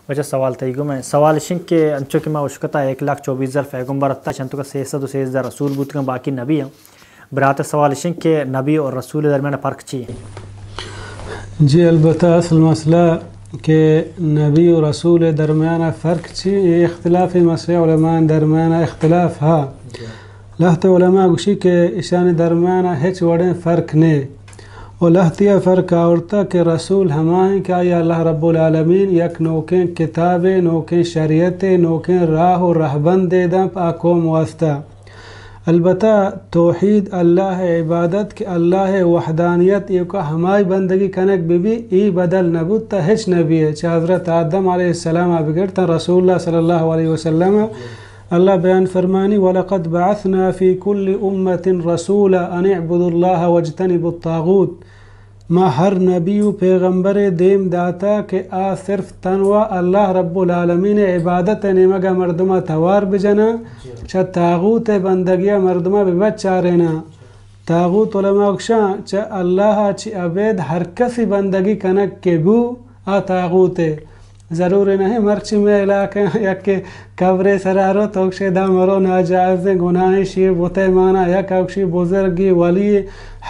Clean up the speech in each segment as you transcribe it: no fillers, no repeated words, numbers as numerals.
وجہ سوال تیگو میں سوال شنگ کے انچو کہ میں اشکتا 1,24,000 پیغمبر اتا چنتو کا 613 رسول بودتا باقی نبی ہیں برات سوال شنگ کے نبی اور رسول درمیان فرق چی ہے؟ جی البتہ اصل مسئلہ کہ نبی و رسول درمیان فرق چی یہ اختلاف مسئلہ علماء درمیان اختلاف ہا لہت علماء گوشی کہ اشان درمیان ہچ وڑیں فرق نے اور لہتیا فرق آورتا کہ رسول ہمائیں کہ یا اللہ رب العالمین یک نوکیں کتابیں نوکیں شریعتیں نوکیں راہ و رہبند دے دا پاکوم واسطہ البتہ توحید اللہ عبادت کہ اللہ وحدانیت یہ کہ ہمائی بندگی کنک بھی ای بدل نبوت تا ہچ نبی ہے چاہ حضرت آدم علیہ السلام بگرتا رسول اللہ صلی اللہ علیہ وسلم اللہ بیان فرمانی وَلَقَدْ بَعَثْنَا فِي كُلِّ أُمَّةٍ رَسُولًا أَنِ اعْبُدُوا اللَّهَ وَاجْتَنِبُوا الطَّاغُوتَ ما ہر نبی و پیغمبر دیم داتا کہ آ صرف تنوا اللہ رب العالمین عبادت نمگا مردمہ توار بجنا چا تاغوت بندگیا مردمہ ببچا رہنا تاغوت علماء اکشان چا اللہ چی عبید ہر کسی بندگی کنک کے بو آ تاغوت ضروری نہیں مرچی میں علاقے یک قبر سرارو توکشی دا مرو ناجائز گناہ شیر بوتے مانا یک اوکشی بزرگی ولی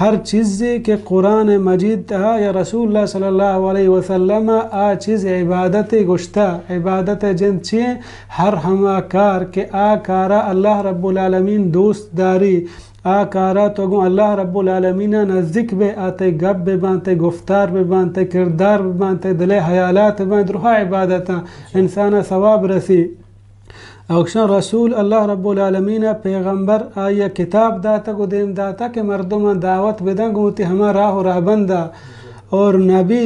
ہر چیزی کہ قرآن مجید تہا یا رسول اللہ صلی اللہ علیہ وسلم آ چیز عبادت گشتا عبادت جن چیئے ہر ہما کار کہ آ کارا اللہ رب العالمین دوست داری آ کارا تو گو اللہ رب العالمین نزدیک بے آتے گب بے بانتے گفتار بے بانتے کردار بے بانتے دلے حیالات بے بانتے روحا عبادتا انسان ثواب رسی اوکشان رسول اللہ رب العالمین پیغمبر آیا کتاب داتا کو دیم داتا کہ مردم دعوت بدن گوتی ہما راہ و رہبندہ اور نبی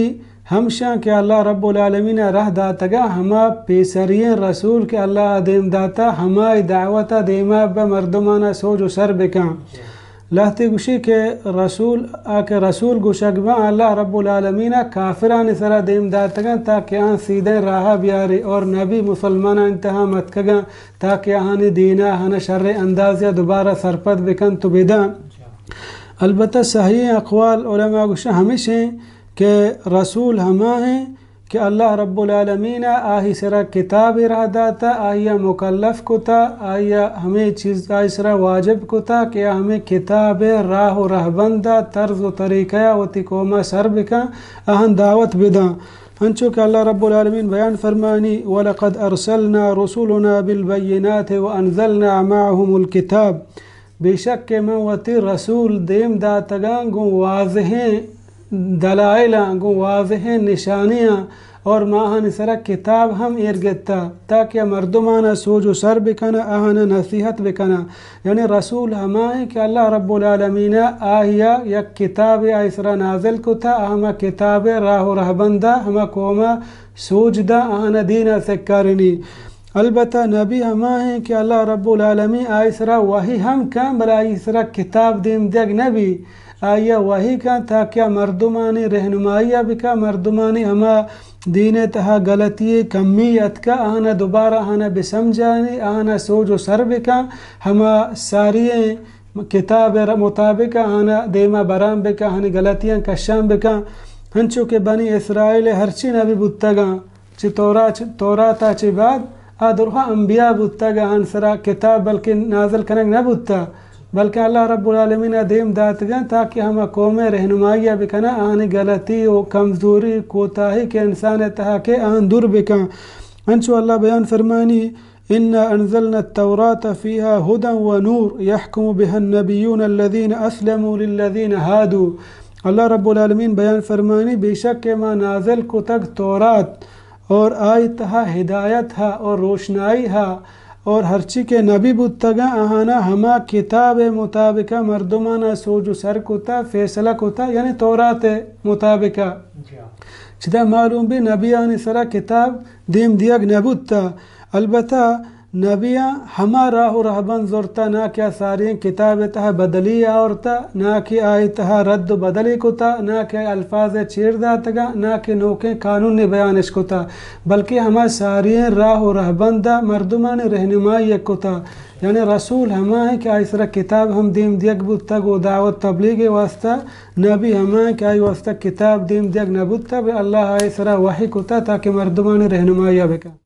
ہمشان کہ اللہ رب العالمین رہ داتا گا ہما پیسرین رسول کہ اللہ دیم داتا ہما دعوتا دیما بمردمانا سوج و سر بکان لہتی گوشی کہ رسول گوشک با اللہ رب العالمین کافران سرا دیم داتا گا تاکہ آن سیدھیں راہا بیاری اور نبی مسلمان انتہا مت کگا تاکہ آنی دینا ہن شر اندازیا دوبارہ سرپت بکن تو بیدان البتہ صحیح اقوال علماء گوشن ہمیشہ ہیں کہ رسول ہما ہیں کہ اللہ رب العالمین آہی سرا کتاب رہ داتا آہیا مکلف کتا آہیا ہمیں چیز آہی سرا واجب کتا کہ ہمیں کتاب راہ و رہبندہ طرز و طریقہ و تکوما سر بکا اہن دعوت بدا ہنچو کہ اللہ رب العالمین بیان فرمانی وَلَقَدْ أَرْسَلْنَا رُسُولُنَا بِالْبَيِّنَاتِ وَأَنزَلْنَا مَعَهُمُ الْكِتَابِ بے شک کہ میں وطی رسول دیم داتگان گو واضحیں دلائلاں گو واضح نشانیاں اور ماہن سرا کتاب ہم ارگتا تاکہ مردمانا سوج و سر بکنا آہنا نصیحت بکنا یعنی رسول ہمائیں کہ اللہ رب العالمین آہیا یک کتاب ایسرا نازل کتا آہما کتاب راہ و رہبندہ ہما قوما سوج دا آہنا دینا سکارنی البتہ نبی ہمائیں کہ اللہ رب العالمین ایسرا وحی ہم کام بلا ایسرا کتاب دیم دیگ نبی آیا وحی کا تاکہ مردمانی رہنمائیہ بکا مردمانی ہما دین تہا غلطی کمیت کا آنا دوبارہ آنا بسمجھانی آنا سوج و سر بکا ہما ساری کتاب مطابق آنا دیما برام بکا آنی غلطیاں کشان بکا ہنچو کہ بنی اسرائیل ہرچی نبی بودتگا چی توراتا چی بعد آدھرها انبیاء بودتگا ہنسرا کتاب بلکہ نازل کنک نبودتا بلکہ اللہ رب العالمین دیم داتگا تاکہ ہم قوم رہنمائیہ بکنا آنی غلطی و کمزوری کوتاہی کے انسان تہا کے آن دور بکن انچو اللہ بیان فرمانی إِنَّا أَنزَلْنَا التَّوْرَاةَ فِيهَا هُدًى وَنُورٌ يَحْكُمُ بِهَا النَّبِيُّونَ الَّذِينَ أَسْلَمُوا لِلَّذِينَ هَادُوا اللہ رب العالمین بیان فرمانی بے شک ما نازل کو تک تورات اور آئی تہا ہدایت ہا اور روشنائی ہا اور ہرچی کے نبی بودتگا آہانا ہما کتاب مطابقہ مردمانا سوج و سر کتا فیصلہ کتا یعنی تورات مطابقہ چدا معلوم بھی نبی آنی سرا کتاب دیم دیگ نبودتا البتہ نبیاں ہما راہ و رہبن زورتا نہ کیا ساری کتاب تہا بدلی آورتا نہ کہ آئی تہا رد و بدلی کتا نہ کہ الفاظ چیر داتگا نہ کہ نوکیں قانون بیانش کتا بلکہ ہما ساری راہ و رہبن دا مردمان رہنمائی کتا یعنی رسول ہما ہے کہ آئی سرا کتاب ہم دیم دیگ بودتا گو دعوت تبلیغ واسطہ نبی ہما ہے کہ آئی واسطہ کتاب دیم دیگ نبودتا بے اللہ آئی سرا وحی کتا تاکہ مردمان رہنمائی بکا